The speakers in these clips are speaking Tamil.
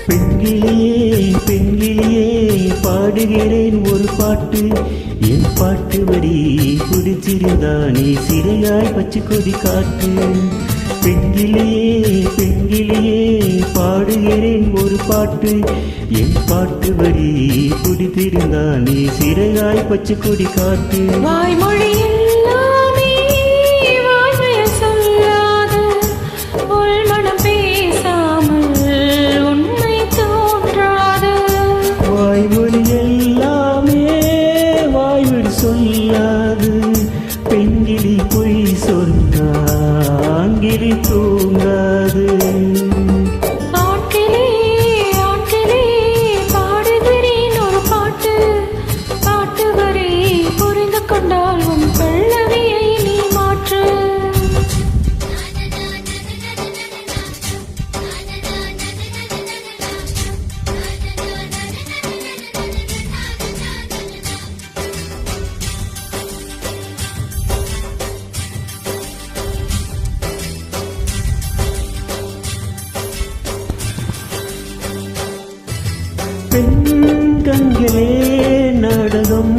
பெண்கிளியே பெண்கிளியே பாடுகிறேன் ஒரு பாட்டு, என் பாட்டு வரி பிடிச்சிருந்தா நீ சிறையாய் பச்சை கொடி காட்டு. பெண்கிளியே பெண்கிளியே பாடுகிறேன் ஒரு பாட்டு, என் பாட்டு வரி பிடித்திருந்தா நீ சிறையாய் பச்சை கொடி காட்டு. வாய்மொழி சொல்லாது பெண்கிளி பொய் சொன்னாங்கிளி தூங்காது. பாடுகிறேன் ஒரு பாட்டு, பாட்டு வரி புரிந்து கொண்டால் உன் பல்லவியை நீ மாற்று. பெண்களே நாடகம்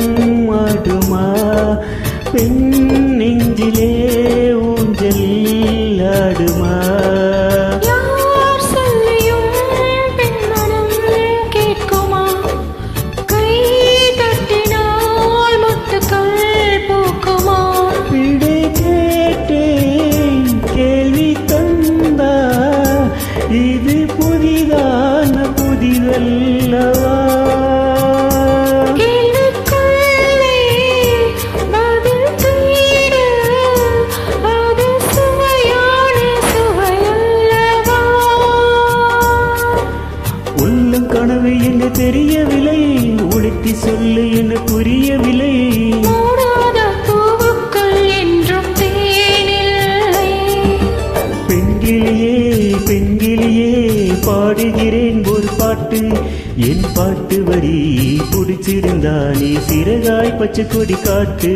ஆடுமா, பெண் நெஞ்சிலே ஊஞ்சல் ஆடுமா. யார் சொல்லியும் பெண்மனம் கேட்குமா, கை தட்டினால் முத்துக்கள் பூக்குமா. விடை கேட்டேன் கேள்வி தந்தா, இது புதிதான புதிதல்லவா. உள்ளம் கனவு என்ன தெரியவில்லை, உடுத்தி சொல்லு என்ன புரியவில்லை. பெண்கிளியே பெண்கிளியே பாடுகிறேன் ஒரு பாட்டு, என் பாட்டு வரி பிடிச்சிருந்தா நீ சிறகாய் பச்சை கொடி காட்டு.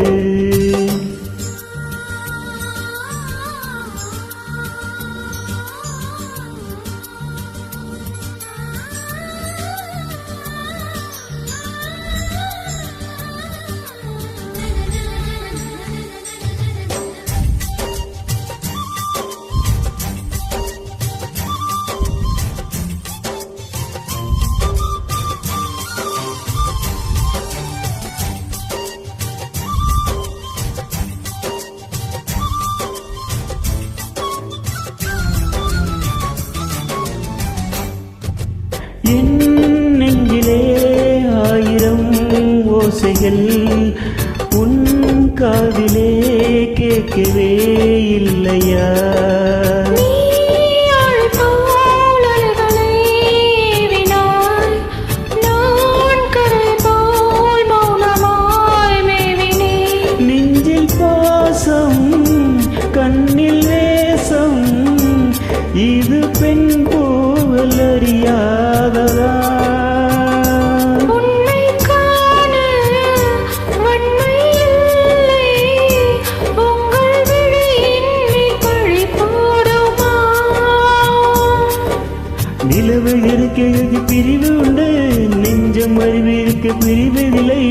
என் நெஞ்சிலே ஆயிரம் ஓசைகள் உன் காதிலே கேட்கவே இல்லையா. நெஞ்சில் பாசம் கண்ணில் வேசம், இது பெண் போவல் அறியாததா. உன்னை காண வன்மை இல்லை, உங்கள் விழியின் பழி போடுமா. நிலவு இருக்க பிரிவு உண்டு, நெஞ்சம் அறிவு இருக்க பிரிவதில்லை.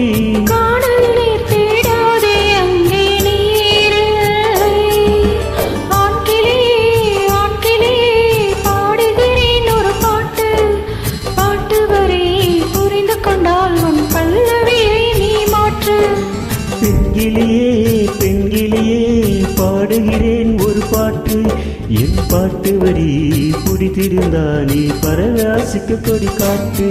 பெண்கிளியே பெண்கிளியே பாடுகிறேன் ஒரு பாட்டு, என் பாட்டு வரி பிடித்திருந்தா நீ பரவாசிக்க கொடி காட்டு.